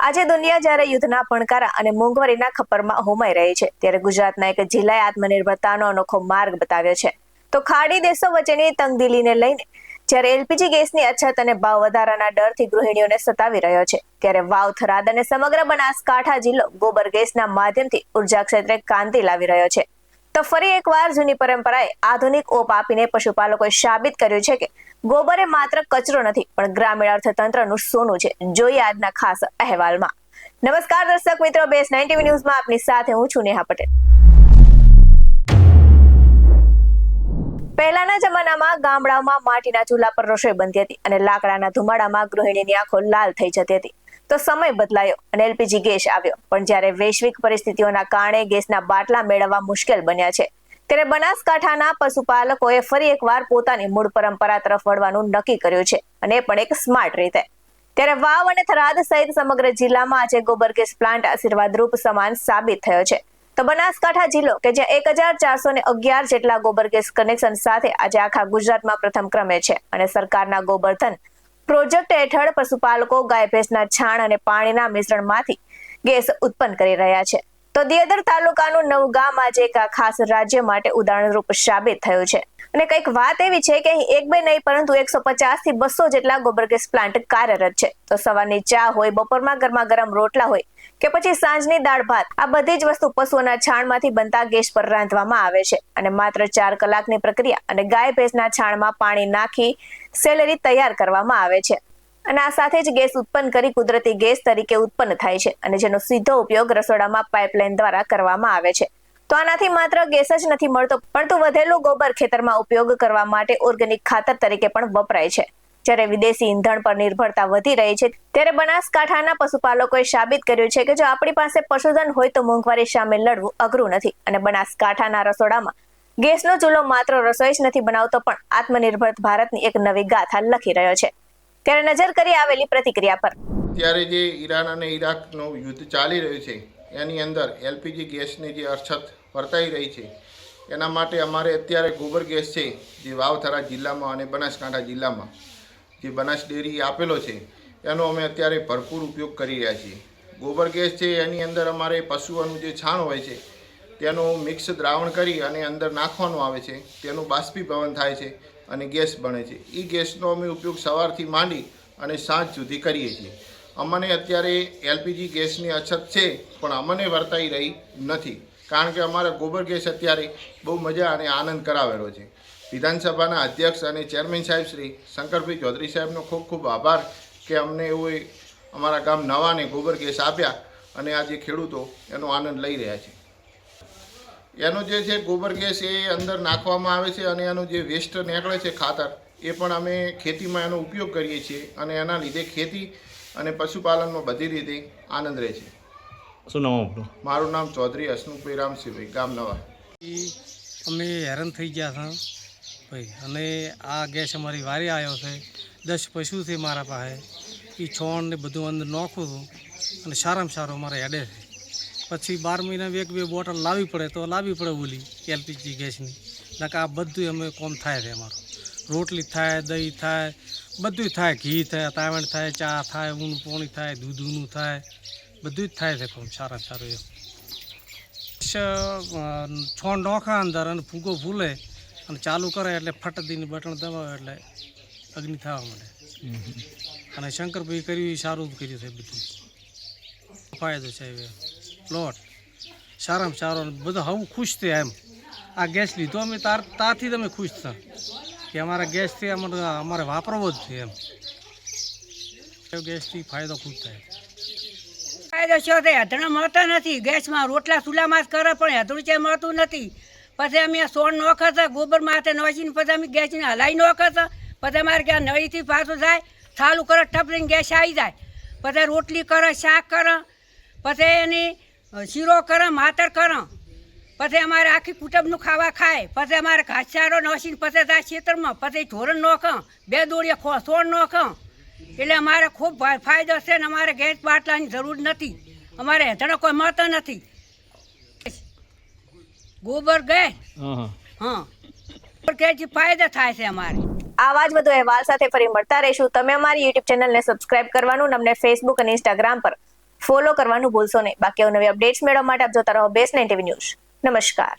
આજે દુનિયા જ્યારે યુદ્ધના ભણકારા અને મોંઘવારીના ખપ્પરમાં હોમાઈ રહી છે, ત્યારે ગુજરાતના એક જિલ્લાએ આત્મનિર્ભરતાનો અનોખો માર્ગ બતાવ્યો છે. તો ખાડી દેશો વચ્ચેની તંગદિલીને લઈને જ્યારે એલપીજી ગેસની અછત અને ભાવ વધારાના ડરથી ગૃહિણીઓને સતાવી રહ્યો છે, ત્યારે વાવ, થરાદ અને સમગ્ર બનાસકાંઠા જિલ્લો ગોબર ગેસના માધ્યમથી ઉર્જા ક્ષેત્રે ક્રાંતિ લાવી રહ્યો છે. તો ફરી એકવાર જૂની પરંપરાએ આધુનિક ઓપ આપીને પશુપાલકોએ સાબિત કર્યું છે કે ગોબર એ માત્ર કચરો નથી, પણ ગ્રામીણ અર્થતંત્રનું સોનું છે. જોઈએ આજના ખાસ અહેવાલમાં. નમસ્કાર દર્શક મિત્રો, બેસ 90 ન્યૂઝમાં આપની સાથે હું છું નેહા પટેલ. પહેલાના જમાનામાં ગામડાઓમાં માટીના ચૂલા પર રસોઈ બનતી હતી અને લાકડાના ધુમાડામાં ગૃહિણીની આંખો લાલ થઈ જતી હતી. તો સમય બદલાયો અને એલપીજી ગેસ આવ્યો, પણ જ્યારે વૈશ્વિક પરિસ્થિતિઓના કારણે ગેસના બાટલા મેળવવા મુશ્કેલ બન્યા છે, ત્યારે બનાસકાંઠાના પશુપાલકોએ ફરી એકવાર પોતાની મૂળ પરંપરા તરફ વળવાનું નક્કી કર્યું છે, અને પણ એક સ્માર્ટ રીતે. ત્યારે વાવ અને થરાદ સહિત સમગ્ર જિલ્લામાં આજે ગોબર ગેસ પ્લાન્ટ આશીર્વાદરૂપ સમાન સાબિત થયો છે. તો બનાસકાંઠા જિલ્લો કે જ્યાં 1411 જેટલા ગોબર ગેસ કનેક્શન સાથે આજે આખા ગુજરાતમાં પ્રથમ ક્રમે છે, અને સરકારના ગોબરધન પ્રોજેક્ટ હેઠળ પશુપાલકો ગાય ભેંસના છાણ અને પાણીના મિશ્રણમાંથી ગેસ ઉત્પન્ન કરી રહ્યા છે. તો દિયોદર તાલુકાનું નવું ગામ આજે એક ખાસ રાજ્ય માટે ઉદાહરણરૂપ સાબિત થયું છે. અને કંઈક વાત એવી છે કે અહીં એક બે નહીં, પરંતુ 150 થી 200 જેટલા ગોબર ગેસ પ્લાન્ટ કાર્યરત છે. તો સવારની ચા હોય, બપોરમાં ગરમા ગરમ રોટલા હોય કે પછી સાંજની દાળ ભાત, આ બધી જ વસ્તુ પશુઓના છાણમાંથી બનતા ગેસ પર રાંધવામાં આવે છે. અને માત્ર 4 કલાકની પ્રક્રિયા અને ગાય ભેંસના છાણમાં પાણી નાખી સેલેરી તૈયાર કરવામાં આવે છે. અને આ સાથે જ ગેસ ઉત્પન્ન કરી કુદરતી ગેસ તરીકે ઉત્પન્ન થાય છે, અને જેનો સીધો ઉપયોગ રસોડામાં પાઇપલાઇન દ્વારા કરવામાં આવે છે. તો આનાથી માત્ર ગેસ જ નથી મળતો, પરંતુ વધેલું ગોબર ખેતરમાં ઉપયોગ કરવા માટે ઓર્ગેનિક ખાતર તરીકે પણ વપરાય છે. જ્યારે વિદેશી ઈંધણ પર નિર્ભરતા વધી રહી છે, ત્યારે બનાસકાંઠાના પશુપાલકોએ સાબિત કર્યું છે કે જો આપણી પાસે પશુધન હોય તો મોંઘવારી સામે લડવું અઘરું નથી. અને બનાસકાંઠાના રસોડામાં ગેસનો ચૂલો માત્ર રસોઈ જ નથી બનાવતો, પણ આત્મનિર્ભર ભારતની એક નવી ગાથા લખી રહ્યો છે. ત્યારે નજર કરી આવેલી પ્રતિક્રિયા પર. ત્યારે જે ઈરાન અને ઈરાકનું યુદ્ધ ચાલી રહ્યું છે, એની અંદર એલપીજી ગેસની જે અછત વર્તાઈ રહી છે, એના માટે અમારે અત્યારે ગોબર ગેસ છે, જે વાવ, થરાદ જિલ્લામાં અને બનાસકાંઠા જિલ્લામાં જે બનાસ ડેરી આપેલો છે, એનો અમે અત્યારે ભરપૂર ઉપયોગ કરી રહ્યા છીએ. ગોબર ગેસ છે એની અંદર અમારે પશુઓનું જે છાણ હોય છે તેનું મિક્સ દ્રાવણ કરી અને અંદર નાખવાનું આવે છે, તેનું બાષ્પીભવન થાય છે અને ગેસ બને છે. એ ગેસનો અમે ઉપયોગ સવારથી માંડી અને સાંજ સુધી કરીએ છીએ. અમને અત્યારે એલપીજી ગેસની અછત છે, પણ અમને વર્તાઈ રહી નથી, કારણ કે અમારા ગોબર ગેસ અત્યારે બહુ મજા અને આનંદ કરાવેલો છે. વિધાનસભાના અધ્યક્ષ અને ચેરમેન સાહેબ શ્રી શંકરભાઈ ચૌધરી સાહેબનો ખૂબ ખૂબ આભાર કે અમને એવું અમારા ગામ નવાને ગોબર ગેસ આપ્યા, અને આજે ખેડૂતો એનો આનંદ લઈ રહ્યા છે. એનો જે છે ગોબર ગેસ એ અંદર નાખવામાં આવે છે, અને એનું જે વેસ્ટ નીકળે છે ખાતર, એ પણ અમે ખેતીમાં એનો ઉપયોગ કરીએ છીએ, અને એના લીધે ખેતી અને પશુપાલનમાં બધી રીતે આનંદ રહે છે. શું નામ આપણું? મારું નામ ચૌધરી હસમુખભાઈ રામસિંહભાઈ, ગામ નવા. અમે હેરાન થઈ ગયા હતા ભાઈ, અને આ ગેસ અમારી વારી આવ્યો છે. 10 પશુ છે મારા પાસે, એ છોણ ને બધું અંદર નાખું છું, અને સારામાં સારું અમારે હેડે છે. પછી 12 મહિના 1-2 બોટલ લાવવી પડે તો લાવવી પડે ઓલી એલપીજી ગેસની. નકા આ બધું અમે કોમ થાય છે અમારું. રોટલી થાય, દહીં થાય, બધું થાય, ઘી થાય, તાવણ થાય, ચા થાય, ઊનું પાણી થાય, દૂધનું થાય, બધું જ થાય છે કોમ સારામાં સારું એમ. છોણ નોખા અંદર અને ફૂગો ફૂલે અને ચાલુ કરે એટલે ફટદીની બટણ દબાવે એટલે અગ્નિ થવા મળે. અને શંકરભાઈ કર્યું એ સારું કર્યું છે. બધું ફાયદો છે પ્લોટ સારામાં સારો, બધું હું ખુશ થયા એમ. આ ગેસ લીધો અમે તારથી તમે ખુશ થયા કે અમારા ગેસથી અમારે વાપરવો જ છે એમ. ગેસથી ફાયદો ખૂબ થાય. ફાયદો શું થાય? હેધણા મળતા નથી. ગેસમાં રોટલા ચૂલામાં જ કરે, પણ હેધણું છે મળતું નથી. પછી અમે સોણ નોખે છે, ગોબર માથે નોખીને પછી અમે ગેસને હલાવી નોખે છે. પછી અમારે ક્યાં નળીથી પાછું જાય, ચાલુ કરે, ટપરીને ગેસ આવી જાય. પછી રોટલી કરે, શાક કરે, પછી એની શીરો કરે, માતર કરે. પછી અમારે આખી કુટુંબનું ખાવા ખાય. પછી અમારે ઘાસચારો નોખીને પછી જાય ખેતરમાં, પછી ધોરણ નોખે, 2 દોડીએ સોણ નોખે. એટલે અમારે ખૂબ ફાયદો છે, ને અમારે ગેસ બાટલાની જરૂર નથી. અમારે હેઠળ કોઈ મળતા નથી. ગોબર ગેસ, હા, ગેસથી ફાયદો થાય છે અમારે. આવા જ વધુ અહેવાલ સાથે ફરી મળતા રહીશું. તમે અમારી YouTube ચેનલને સબસ્ક્રાઇબ કરવાનું, અમને Facebook અને Instagram પર ફોલો કરવાનું ભૂલશો નહીં. બાકી નવી અપડેટ્સ મેળવવા માટે આપ જોતા રહો BEST9 TV ન્યૂઝ. નમસ્કાર.